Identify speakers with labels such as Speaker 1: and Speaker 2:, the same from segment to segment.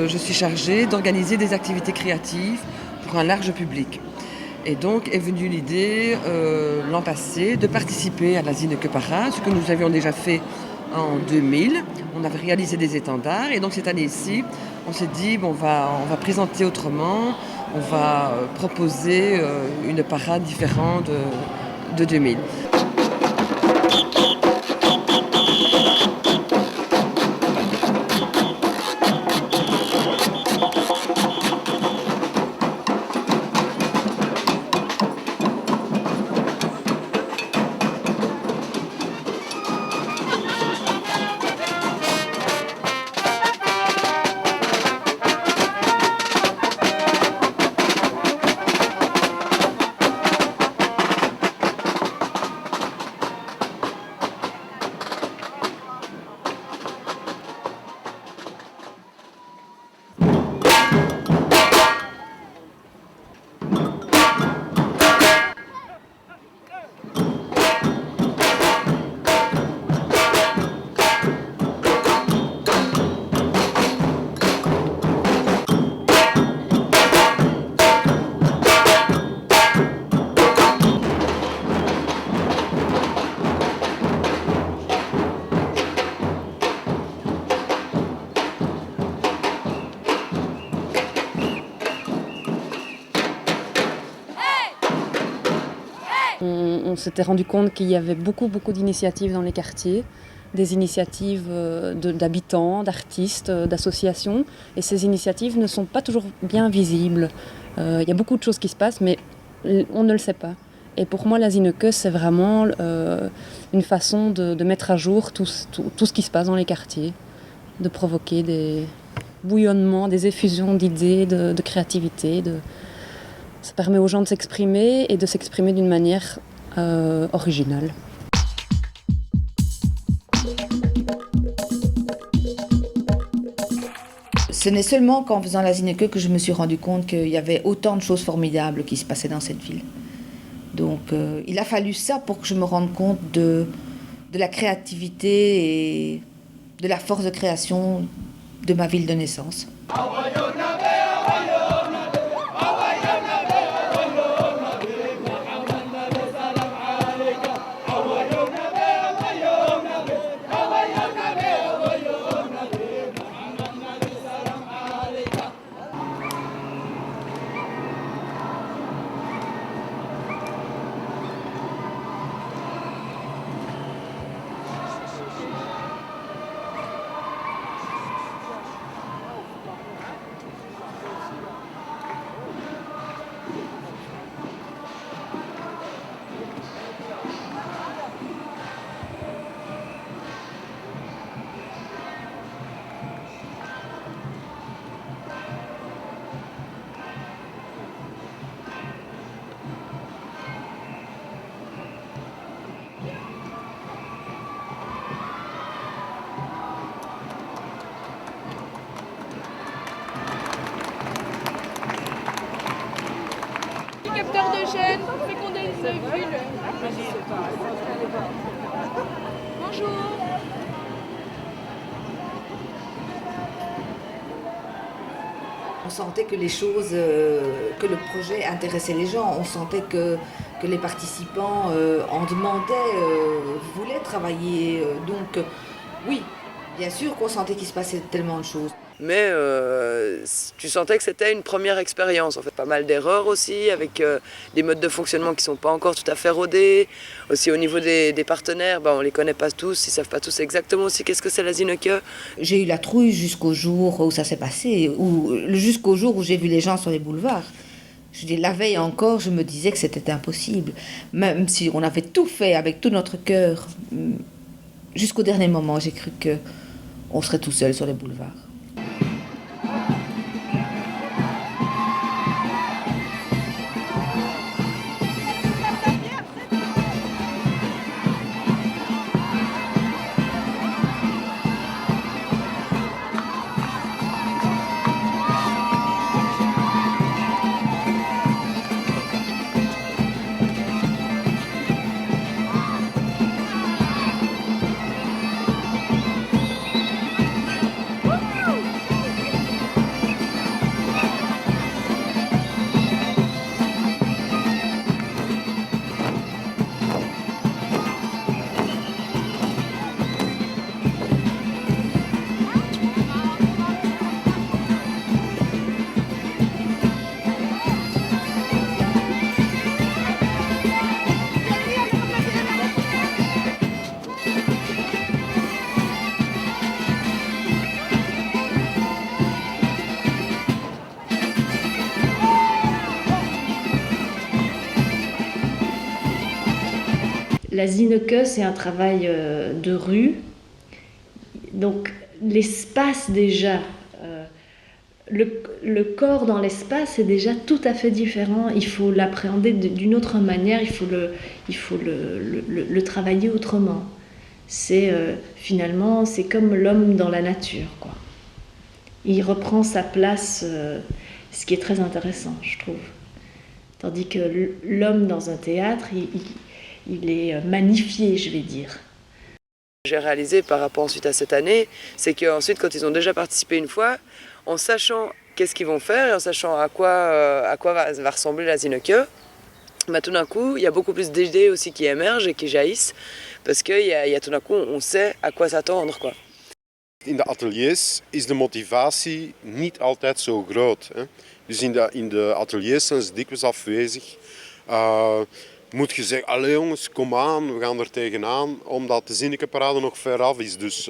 Speaker 1: Je suis chargée d'organiser des activités créatives pour un large public. Et donc est venue l'idée l'an passé de participer à la Zineke Parade, ce que nous avions déjà fait en 2000. On avait réalisé des étendards et donc cette année-ci, on s'est dit on va présenter autrement, on va proposer une parade différente de 2000.
Speaker 2: On s'était rendu compte qu'il y avait beaucoup d'initiatives dans les quartiers, des initiatives d'habitants, d'artistes, d'associations. Et ces initiatives ne sont pas toujours bien visibles. Il y a beaucoup de choses qui se passent, mais on ne le sait pas. Et pour moi, la Zineke, c'est vraiment une façon de mettre à jour tout ce qui se passe dans les quartiers, de provoquer des bouillonnements, des effusions d'idées, de créativité. Ça permet aux gens de s'exprimer et de s'exprimer d'une manière originale.
Speaker 3: Ce n'est seulement qu'en faisant la Zineke que je me suis rendu compte qu'il y avait autant de choses formidables qui se passaient dans cette ville. Donc il a fallu ça pour que je me rende compte de la créativité et de la force de création de ma ville de naissance.
Speaker 4: Capteur de jeunes pour féconder une bulle. Bonjour.
Speaker 3: On sentait que les choses, que le projet intéressait les gens. On sentait que les participants en demandaient, voulaient travailler. Donc oui, bien sûr qu'on sentait qu'il se passait tellement de choses.
Speaker 1: Mais tu sentais que c'était une première expérience. En fait, pas mal d'erreurs aussi, avec des modes de fonctionnement qui ne sont pas encore tout à fait rodés. Aussi au niveau des partenaires, on ne les connaît pas tous, ils ne savent pas tous exactement aussi qu'est-ce que c'est la Zineke.
Speaker 3: J'ai eu la trouille jusqu'au jour où ça s'est passé, jusqu'au jour où j'ai vu les gens sur les boulevards. Je dis, la veille encore, je me disais que c'était impossible. Même si on avait tout fait avec tout notre cœur, jusqu'au dernier moment, j'ai cru qu'on serait tout seul sur les boulevards.
Speaker 5: La Zineke, c'est un travail de rue. Donc l'espace déjà, le corps dans l'espace est déjà tout à fait différent. Il faut l'appréhender d'une autre manière, il faut le travailler autrement. Finalement, c'est comme l'homme dans la nature, quoi. Il reprend sa place, ce qui est très intéressant, je trouve. Tandis que l'homme dans un théâtre, il est magnifié, je vais dire.
Speaker 1: J'ai réalisé par rapport ensuite à cette année, c'est qu'ensuite quand ils ont déjà participé une fois, en sachant qu'est-ce qu'ils vont faire et en sachant à quoi va ressembler la Zineke, bah, tout d'un coup il y a beaucoup plus d'idées aussi qui émergent et qui jaillissent parce qu'il y a tout d'un coup on sait à quoi s'attendre, quoi.
Speaker 6: In de ateliers is de motivatie niet altijd zo groot. Hè? Dus in de ateliers zijn ze dikwijls afwezig. Moet je zeggen, allee jongens, kom aan, we gaan er tegenaan, omdat de Zinnekeparade nog ver af is. Dus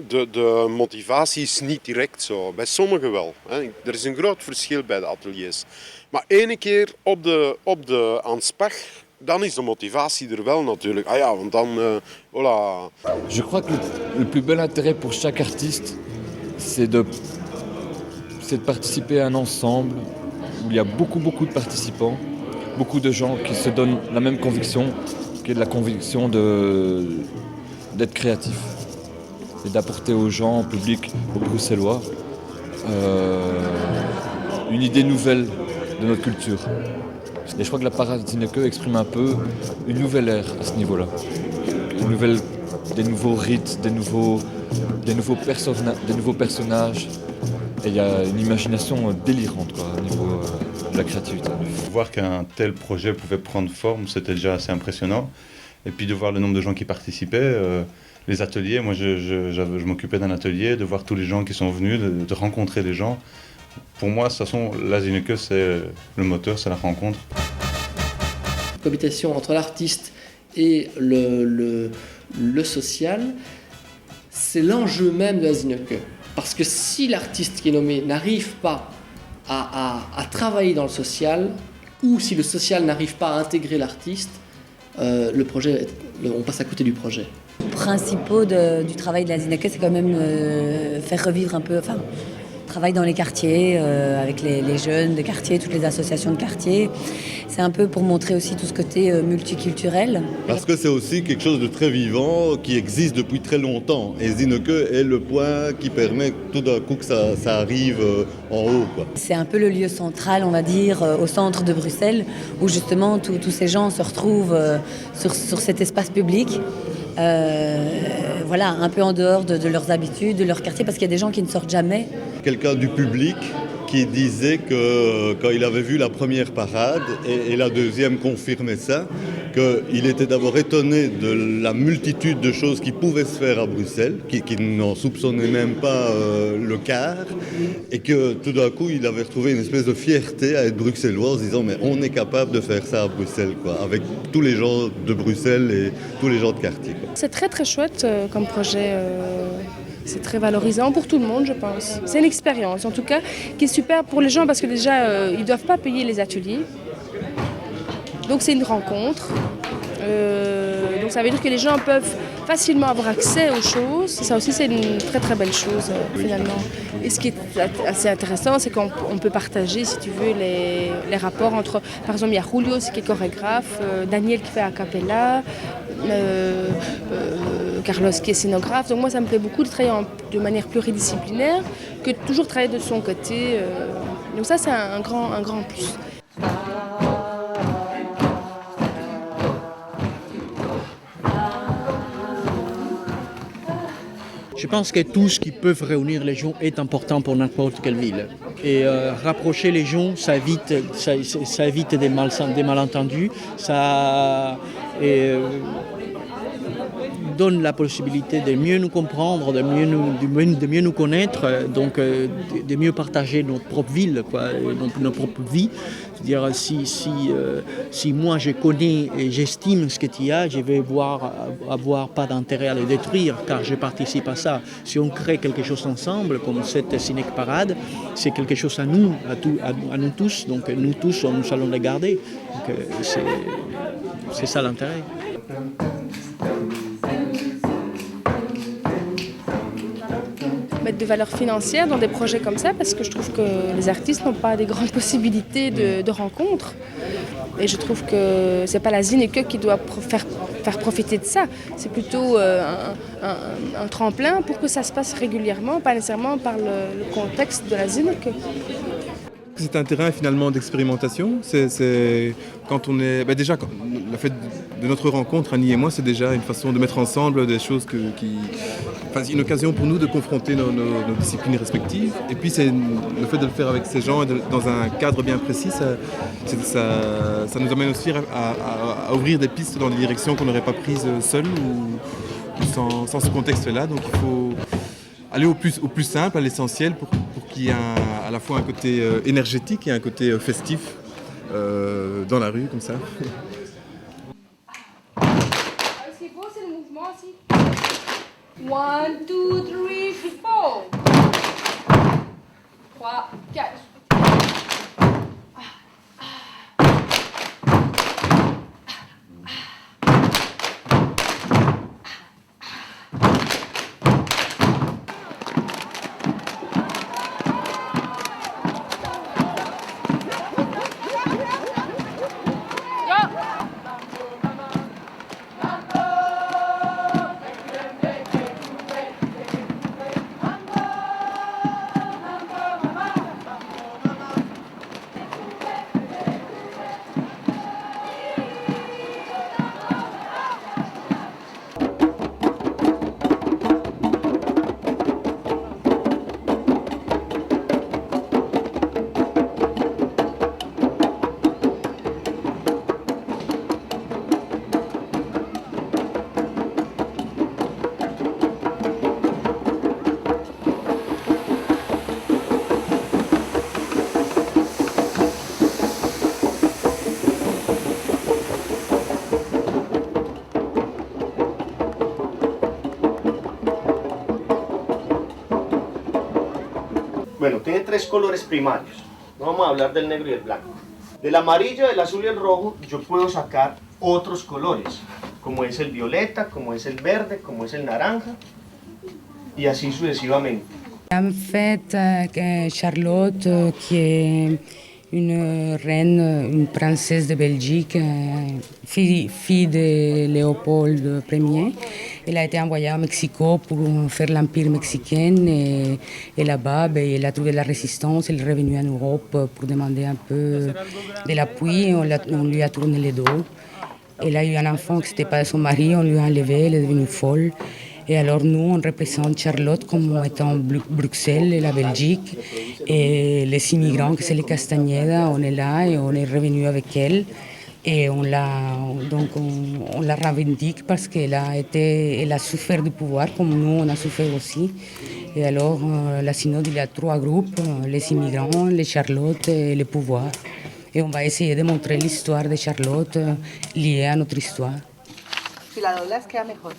Speaker 6: de motivatie is niet direct zo. Bij sommigen wel. Hè. Er is een groot verschil bij de ateliers. Maar ene keer op de Anspach, dan is de motivatie er wel natuurlijk. Ah ja, want dan, voilà.
Speaker 7: Je crois que le plus bel intérêt pour chaque artiste, c'est de participer à un ensemble où il y a beaucoup de participants, beaucoup de gens qui se donnent la même conviction, qui est de la conviction d'être créatif et d'apporter aux gens, au public, aux Bruxellois, une idée nouvelle de notre culture. Et je crois que la parade Zineke exprime un peu une nouvelle ère à ce niveau-là. Des nouveaux rites, des nouveaux personnages. Et il y a une imagination délirante quoi, au niveau de la créativité.
Speaker 8: Voir qu'un tel projet pouvait prendre forme, c'était déjà assez impressionnant. Et puis de voir le nombre de gens qui participaient, les ateliers, moi je m'occupais d'un atelier, de voir tous les gens qui sont venus, de rencontrer des gens. Pour moi, de toute façon, la Zineke, c'est le moteur, c'est la rencontre.
Speaker 9: La cohabitation entre l'artiste et le social, c'est l'enjeu même de la Zineke. Parce que si l'artiste qui est nommé n'arrive pas à travailler dans le social, ou si le social n'arrive pas à intégrer l'artiste, on passe à côté du projet.
Speaker 2: Les principaux du travail de la Zineke, c'est quand même faire revivre un peu, travail dans les quartiers, avec les jeunes des quartiers, toutes les associations de quartier. C'est un peu pour montrer aussi tout ce côté multiculturel.
Speaker 10: Parce que c'est aussi quelque chose de très vivant, qui existe depuis très longtemps. Et Zineke est le point qui permet tout d'un coup que ça arrive en haut, quoi. C'est
Speaker 2: un peu le lieu central, on va dire, au centre de Bruxelles, où justement tous ces gens se retrouvent sur cet espace public. Voilà, un peu en dehors de leurs habitudes, de leur quartier, parce qu'il y a des gens qui ne sortent jamais.
Speaker 10: Quelqu'un du public qui disait que quand il avait vu la première parade, et la deuxième confirmait ça, qu'il était d'abord étonné de la multitude de choses qui pouvaient se faire à Bruxelles, qui n'en soupçonnaient même pas le quart, et que tout d'un coup il avait retrouvé une espèce de fierté à être bruxellois en se disant mais on est capable de faire ça à Bruxelles, quoi, avec tous les gens de Bruxelles et tous les gens de quartier, quoi.
Speaker 4: C'est très très chouette comme projet. C'est très valorisant pour tout le monde, je pense. C'est une expérience, en tout cas, qui est super pour les gens parce que déjà, ils ne doivent pas payer les ateliers. Donc c'est une rencontre. Donc ça veut dire que les gens peuvent facilement avoir accès aux choses. Ça aussi, c'est une très très belle chose, finalement. Et ce qui est assez intéressant, c'est qu'on peut partager, si tu veux, les rapports entre... Par exemple, il y a Julio aussi qui est chorégraphe, Daniel qui fait a cappella, Carlos qui est scénographe. Donc moi, ça me plaît beaucoup de travailler de manière pluridisciplinaire que de toujours travailler de son côté. Donc ça, c'est un grand plus.
Speaker 11: Je pense que tout ce qui peut réunir les gens est important pour n'importe quelle ville. Et rapprocher les gens, ça évite des malentendus, ça donne la possibilité de mieux nous comprendre, de mieux nous connaître, donc de mieux partager notre propre ville, quoi, notre propre vie. C'est-à-dire si moi je connais et j'estime ce que tu as, je vais avoir pas d'intérêt à le détruire car je participe à ça. Si on crée quelque chose ensemble, comme cette Zineke Parade, c'est quelque chose à nous, à nous tous. Donc nous tous, nous allons le garder. Donc, c'est ça l'intérêt.
Speaker 4: mettre de valeur financière dans des projets comme ça, parce que je trouve que les artistes n'ont pas des grandes possibilités de rencontres. Et je trouve que c'est pas la Zineke qui doit faire profiter de ça. C'est plutôt un tremplin pour que ça se passe régulièrement, pas nécessairement par le contexte de la Zineke.
Speaker 12: C'est un terrain finalement d'expérimentation. C'est quand on est déjà le fait de notre rencontre, Annie et moi, c'est déjà une façon de mettre ensemble des choses c'est une occasion pour nous de confronter nos disciplines respectives. Et puis c'est le fait de le faire avec ces gens et dans un cadre bien précis, ça nous amène aussi à ouvrir des pistes dans des directions qu'on n'aurait pas prises seuls ou sans ce contexte-là. Donc il faut aller au plus simple, à l'essentiel, pour qu'il y ait à la fois un côté énergétique et un côté festif dans la rue, comme ça.
Speaker 4: Ce qu'il faut, c'est le mouvement aussi. 1, 2, 3, 4. 3, 4.
Speaker 13: Bueno, tiene tres colores primarios. No vamos a hablar del negro y el blanco. Del amarillo, del azul y el rojo yo puedo sacar otros colores, como es el violeta, como es el verde, como es el naranja, y así sucesivamente.
Speaker 14: En fait, Charlotte, qui est une reine, une princesse de Belgique, fille de Léopold Ier. Elle a été envoyée à Mexico pour faire l'Empire mexicain et là-bas, elle a trouvé la résistance. Elle est revenue en Europe pour demander un peu de l'appui. On lui a tourné le dos. Elle a eu un enfant qui n'était pas son mari, on lui a enlevé, elle est devenue folle. Et alors nous, on représente Charlotte comme étant Bruxelles et la Belgique. Et les immigrants, que c'est les Castañeda, on est là et on est revenu avec elle. Et on la revendique parce elle a souffert du pouvoir comme nous, on a souffert aussi. Et alors, la synode, il y a 3 groupes, les immigrants, les Charlotte et le pouvoir. Et on va essayer de montrer l'histoire de Charlotte liée à notre histoire.
Speaker 15: Si la doblas queda mejor.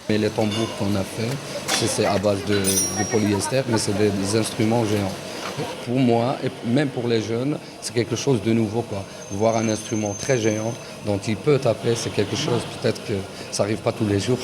Speaker 16: Mais les tambours qu'on a fait, c'est à base de polyester, mais c'est des instruments géants. Pour moi, et même pour les jeunes, c'est quelque chose de nouveau, quoi. Voir un instrument très géant dont il peut taper, c'est quelque chose, peut-être que ça n'arrive pas tous les jours.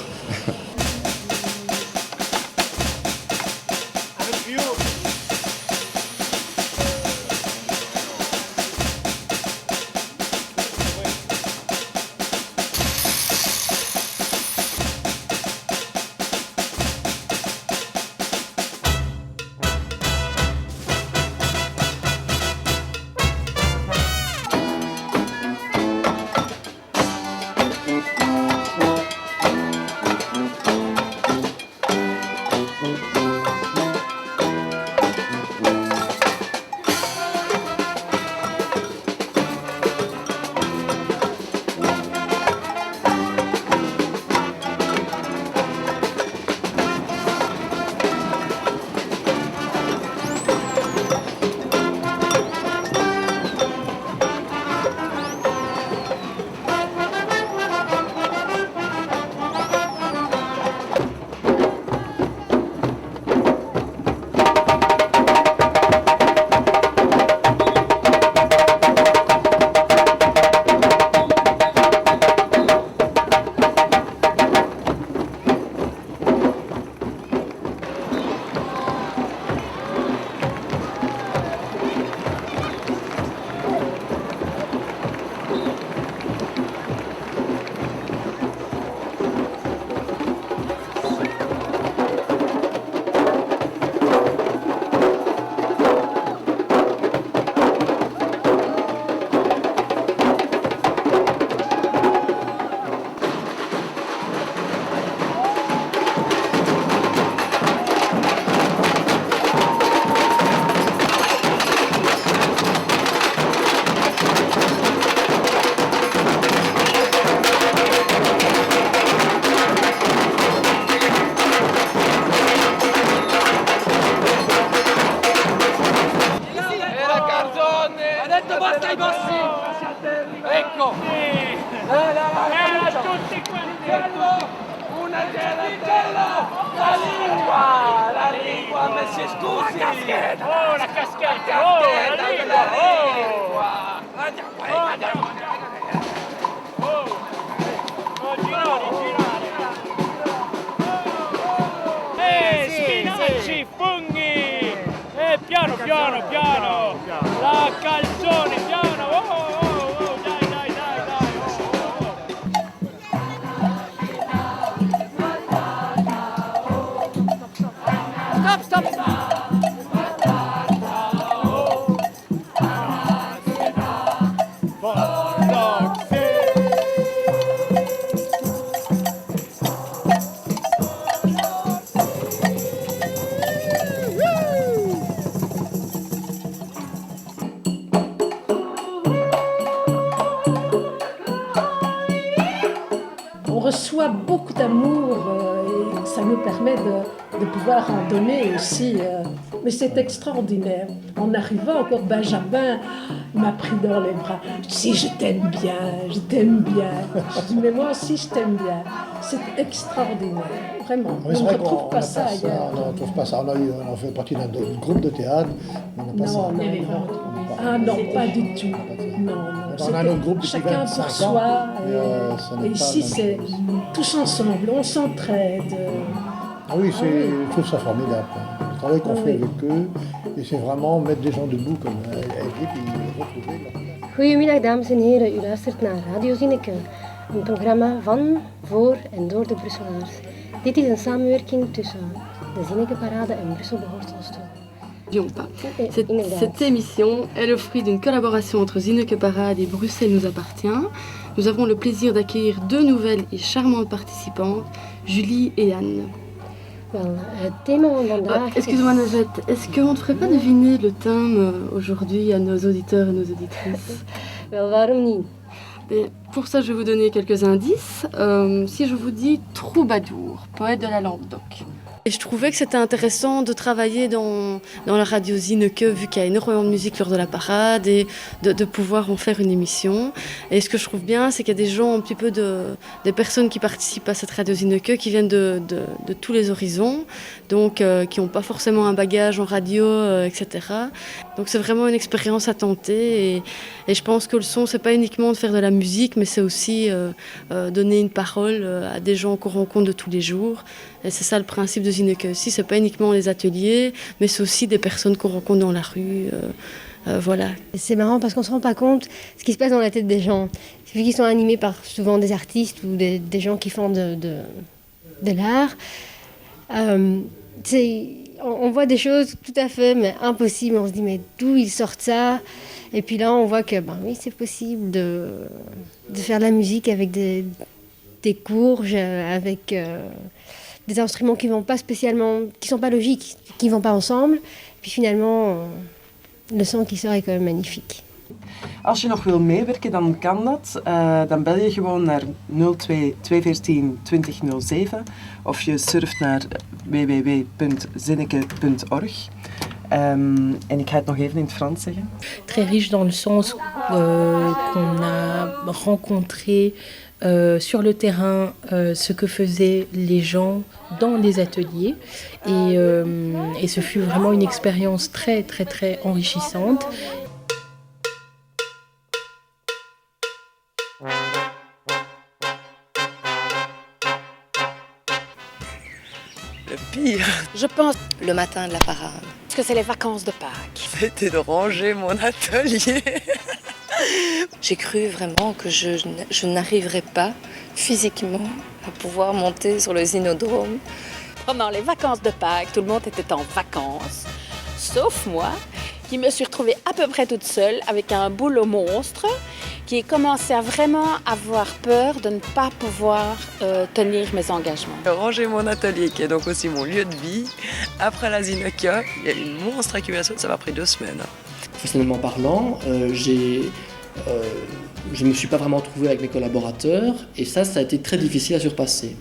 Speaker 17: Beaucoup d'amour et ça nous permet de pouvoir en donner aussi. Mais c'est extraordinaire. En arrivant, encore Benjamin m'a pris dans les bras. Je dis, je t'aime bien, je t'aime bien. Je dis, mais moi aussi, je t'aime bien. C'est extraordinaire, vraiment.
Speaker 18: Oui,
Speaker 17: on ne retrouve pas ça ailleurs.
Speaker 18: On ne retrouve pas ça. On fait partie d'un groupe de théâtre, mais on n'a pas ça.
Speaker 17: Ah non, pas du tout. Non.
Speaker 18: On a notre groupe depuis
Speaker 17: chacun
Speaker 18: 25
Speaker 17: pour soi.
Speaker 18: ans.
Speaker 17: Et ici, c'est tous ensemble, on s'entraide.
Speaker 18: Ah oui, je trouve ça formidable. Le travail qu'on fait avec eux, et c'est vraiment mettre des gens debout comme elle dit, puis retrouver leur...
Speaker 19: Goedemiddag dames en heren, u luistert naar Radio Zinneke, een programma van, voor en door de Brusselaars. Dit is een samenwerking tussen de Zinneke Parade en Brussel behoort ons toe.
Speaker 20: Cette émission est le fruit d'une collaboration entre Zinneke Parade et Bruxelles nous appartient. Nous avons le plaisir d'accueillir deux nouvelles et charmantes participantes, Julie et Anne. Excuse-moi Najette, est-ce qu'on ne ferait pas deviner le thème aujourd'hui à nos auditeurs et nos auditrices? Pour ça, je vais vous donner quelques indices. Si je vous dis troubadour, poète de la Languedoc. Et je trouvais que c'était intéressant de travailler dans la radio Zineke, vu qu'il y a énormément de musique lors de la parade, et de pouvoir en faire une émission. Et ce que je trouve bien, c'est qu'il y a des gens, un petit peu des personnes qui participent à cette radio Zineke, qui viennent de tous les horizons, donc qui n'ont pas forcément un bagage en radio, etc. Donc c'est vraiment une expérience à tenter. Et je pense que le son, c'est pas uniquement de faire de la musique, mais c'est aussi donner une parole à des gens qu'on rencontre de tous les jours. Et c'est ça le principe de Zineke aussi, c'est pas uniquement les ateliers, mais c'est aussi des personnes qu'on rencontre dans la rue. Voilà.
Speaker 19: C'est marrant parce qu'on se rend pas compte ce qui se passe dans la tête des gens. Vu qu'ils sont animés par souvent des artistes ou des gens qui font de l'art, on voit des choses tout à fait mais impossibles. On se dit mais d'où ils sortent ça? Et puis là on voit que oui, c'est possible de faire de la musique avec des courges, avec des instruments qui vont pas spécialement, qui sont pas logiques, qui vont pas ensemble. Puis finalement, le son qui sort est quand même magnifique.
Speaker 21: Als je nog wil meewerken, dan kan dat. Dan bel je gewoon naar 02 214 2007 of je surft naar www.zineke.org. En ik ga het nog even in het Frans zeggen.
Speaker 22: Très riche dans le sens qu'on a rencontré sur le terrain ce que faisaient les gens dans les ateliers et ce fut vraiment une expérience très très très enrichissante.
Speaker 23: Le pire, je pense, le matin de la parade. Parce que c'est les vacances de Pâques. C'était de ranger mon atelier. J'ai cru vraiment que je n'arriverais pas physiquement à pouvoir monter sur le Zinodrome. Pendant les vacances de Pâques, tout le monde était en vacances, sauf moi, qui me suis retrouvée à peu près toute seule avec un boulot monstre, qui commençait à vraiment avoir peur de ne pas pouvoir tenir mes engagements.
Speaker 21: Ranger mon atelier, qui est donc aussi mon lieu de vie, après la Zineke, il y a une monstre accumulation, ça m'a pris 2 semaines.
Speaker 9: Professionnellement parlant, je ne me suis pas vraiment trouvé avec mes collaborateurs et ça a été très difficile à surpasser.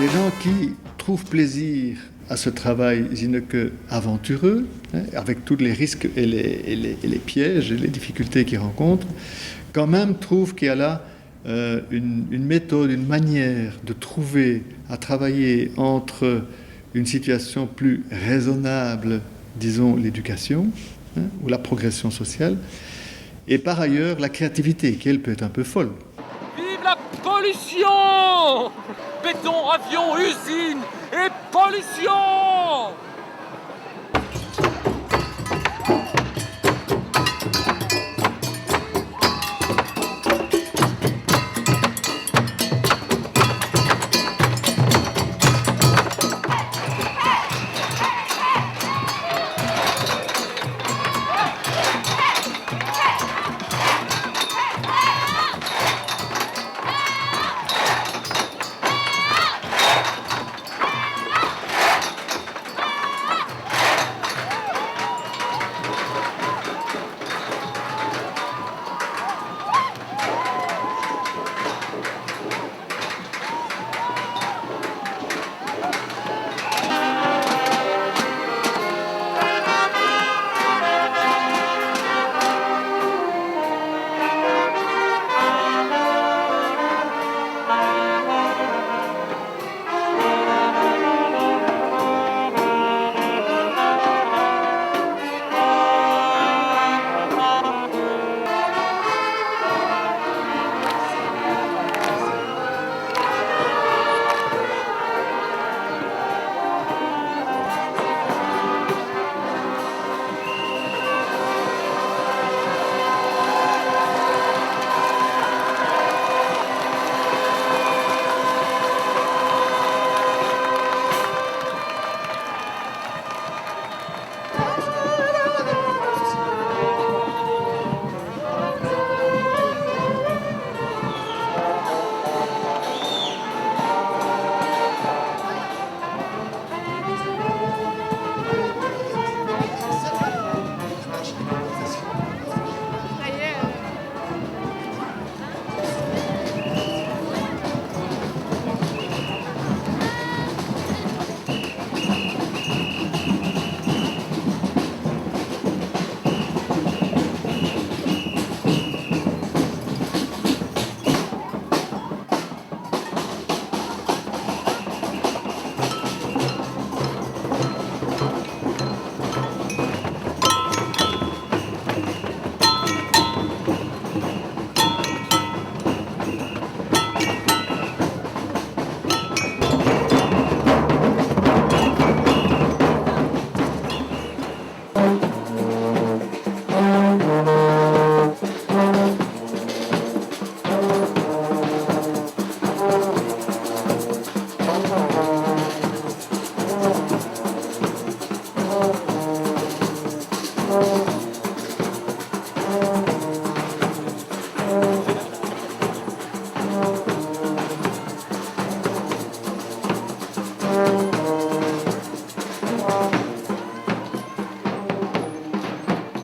Speaker 18: Les gens qui trouvent plaisir à ce travail Zineke aventureux, avec tous les risques et les pièges et les difficultés qu'ils rencontrent, quand même trouvent qu'il y a là une méthode, une manière de trouver à travailler entre une situation plus raisonnable, disons l'éducation, ou la progression sociale, et par ailleurs la créativité, qui elle peut être un peu folle.
Speaker 24: Vive la pollution! Béton, avion, usine et pollution!